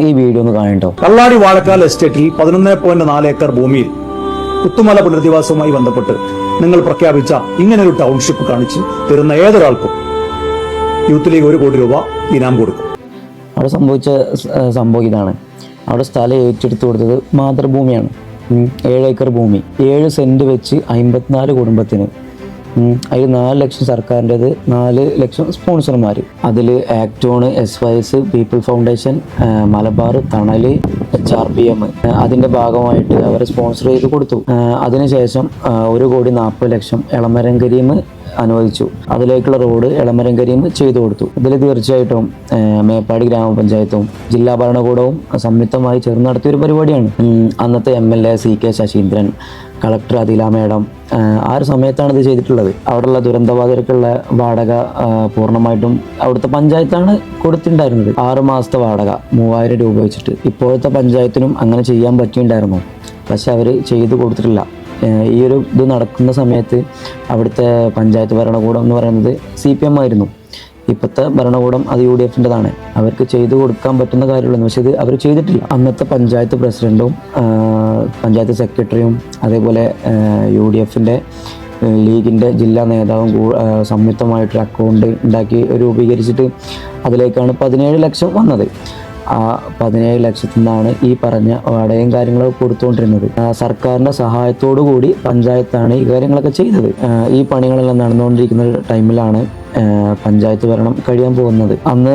ഈ വീഡിയോ ഒന്ന് കാണട്ടോ. കള്ളാടി വാഴക്കാൽ എസ്റ്റേറ്റിൽ 11.4 ഏക്കർ ഭൂമിയിൽ പുത്തുമല പുനരധിവാസവുമായി ബന്ധപ്പെട്ട് നിങ്ങൾ പ്രഖ്യാപിച്ച ഇങ്ങനൊരു ടൗൺഷിപ്പ് കാണിച്ച് തരുന്ന ഏതൊരാൾക്കും യൂത്ത് ലീഗ് 1 കോടി രൂപ ഇനാം കൊടുക്കും. അവിടെ സംഭവിച്ച സംഭവം ഇതാണ്. അവിടെ സ്ഥലം ഏറ്റെടുത്ത് കൊടുത്തത് മാതൃഭൂമിയാണ്. 7 ഏക്കർ ഭൂമി, 7 സെന്റ് വെച്ച് 54 കുടുംബത്തിന്. അതിൽ 4 ലക്ഷം സർക്കാരിൻ്റെത്, 4 ലക്ഷം സ്പോൺസർമാർ. അതിൽ ആക്ടോണ്, SYS, പീപ്പിൾ ഫൗണ്ടേഷൻ, മലബാർ, തണൽ, HRPM അതിൻ്റെ ഭാഗമായിട്ട് അവർ സ്പോൺസർ ചെയ്ത് കൊടുത്തു. അതിനുശേഷം 1,40,00,000 എളമരം കരീം അനുവദിച്ചു. അതിലേക്കുള്ള റോഡ് എളമരം കരീം ചെയ്തു കൊടുത്തു. ഇതിൽ തീർച്ചയായിട്ടും മേപ്പാടി ഗ്രാമപഞ്ചായത്തും ജില്ലാ ഭരണകൂടവും സംയുക്തമായി ചേർന്ന് നടത്തിയൊരു പരിപാടിയാണ്. അന്നത്തെ MLA CK Saseendran, collector Adila madam ആ ഒരു സമയത്താണ് ഇത് ചെയ്തിട്ടുള്ളത്. അവിടെയുള്ള ദുരന്തബാധിതർക്കുള്ള വാടക പൂർണ്ണമായിട്ടും അവിടുത്തെ പഞ്ചായത്താണ് കൊടുത്തിട്ടുണ്ടായിരുന്നത്. 6 മാസത്തെ വാടക 3000 രൂപ വെച്ചിട്ട്. ഇപ്പോഴത്തെ പഞ്ചായത്തിനും അങ്ങനെ ചെയ്യാൻ പറ്റിയിട്ടുണ്ടായിരുന്നു, പക്ഷെ അവർ ചെയ്തു കൊടുത്തിട്ടില്ല. ഈ ഒരു ഇത് നടക്കുന്ന സമയത്ത് അവിടുത്തെ പഞ്ചായത്ത് ഭരണകൂടം എന്ന് പറയുന്നത് CPM ആയിരുന്നു. ഇപ്പോഴത്തെ ഭരണകൂടം അത് UDFൻ്റെതാണ്. അവർക്ക് ചെയ്തു കൊടുക്കാൻ പറ്റുന്ന കാര്യമുള്ളൂ, പക്ഷെ ഇത് അവർ ചെയ്തിട്ടില്ല. അന്നത്തെ പഞ്ചായത്ത് പ്രസിഡൻറ്റും പഞ്ചായത്ത് സെക്രട്ടറിയും അതേപോലെ UDFൻ്റെ ലീഗിൻ്റെ ജില്ലാ നേതാവും സംയുക്തമായിട്ടൊരു അക്കൗണ്ട് ഉണ്ടാക്കി രൂപീകരിച്ചിട്ട് അതിലേക്കാണ് 17 ലക്ഷം വന്നത്. ആ 17 ലക്ഷത്തിൽ നിന്നാണ് ഈ പറഞ്ഞ വാടകയും കാര്യങ്ങളൊക്കെ കൊടുത്തുകൊണ്ടിരുന്നത്. സർക്കാരിൻ്റെ സഹായത്തോടു കൂടി പഞ്ചായത്താണ് ഈ കാര്യങ്ങളൊക്കെ ചെയ്തത്. ഈ പണികളെല്ലാം നടന്നുകൊണ്ടിരിക്കുന്ന ടൈമിലാണ് പഞ്ചായത്ത് ഭരണം കഴിയാൻ പോകുന്നത്. അന്ന്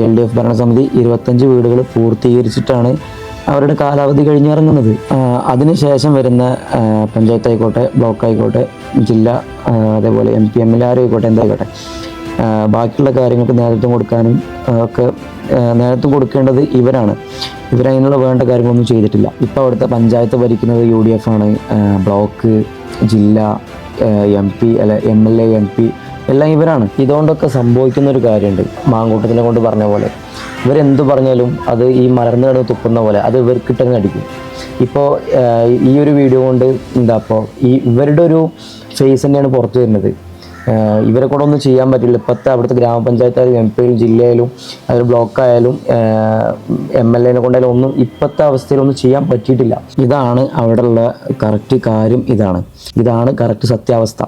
LDF ഭരണസമിതി 25 വീടുകൾ പൂർത്തീകരിച്ചിട്ടാണ് അവരുടെ കാലാവധി കഴിഞ്ഞിറങ്ങുന്നത്. അതിനുശേഷം വരുന്ന പഞ്ചായത്ത് ആയിക്കോട്ടെ, ബ്ലോക്ക് ആയിക്കോട്ടെ, ജില്ല, അതേപോലെ MP MLA ആയിക്കോട്ടെ, എന്തായിക്കോട്ടെ, ബാക്കിയുള്ള കാര്യങ്ങൾക്ക് നേതൃത്വം കൊടുക്കാനും ഒക്കെ നേതൃത്വം കൊടുക്കേണ്ടത് ഇവരാണ്. ഇവരതിനുള്ള വേണ്ട കാര്യങ്ങളൊന്നും ചെയ്തിട്ടില്ല. ഇപ്പോൾ അവിടുത്തെ പഞ്ചായത്ത് ഭരിക്കുന്നത് UDF ആണ്. ബ്ലോക്ക്, ജില്ല, MP അല്ല MLA MP എല്ലാം ഇവരാണ്. ഇതുകൊണ്ടൊക്കെ സംഭവിക്കുന്ന ഒരു കാര്യമുണ്ട്. മാങ്കൂട്ടത്തിനെ കൊണ്ട് പറഞ്ഞ പോലെ ഇവരെന്ത് പറഞ്ഞാലും അത് ഈ മലർന്നു കിടന്ന് തുപ്പുന്ന പോലെ അത് ഇവർക്കിട്ടങ്ങ് അടിക്കും. ഇപ്പോൾ ഈ ഒരു വീഡിയോ കൊണ്ട് ഇപ്പോൾ ഇവരുടെ ഒരു ഫേസ് തന്നെയാണ് പുറത്തു വരുന്നത്. ഇവരെ കൂടെ ഒന്നും ചെയ്യാൻ പറ്റില്ല. ഇപ്പോഴത്തെ അവിടുത്തെ ഗ്രാമപഞ്ചായത്തായാലും MP ജില്ലയിലും അതൊരു ബ്ലോക്കായാലും MLA കൊണ്ടായാലും ഒന്നും ഇപ്പോഴത്തെ അവസ്ഥയിലൊന്നും ചെയ്യാൻ പറ്റിയിട്ടില്ല. ഇതാണ് അവിടെയുള്ള കറക്റ്റ് കാര്യം. ഇതാണ് കറക്റ്റ് സത്യാവസ്ഥ.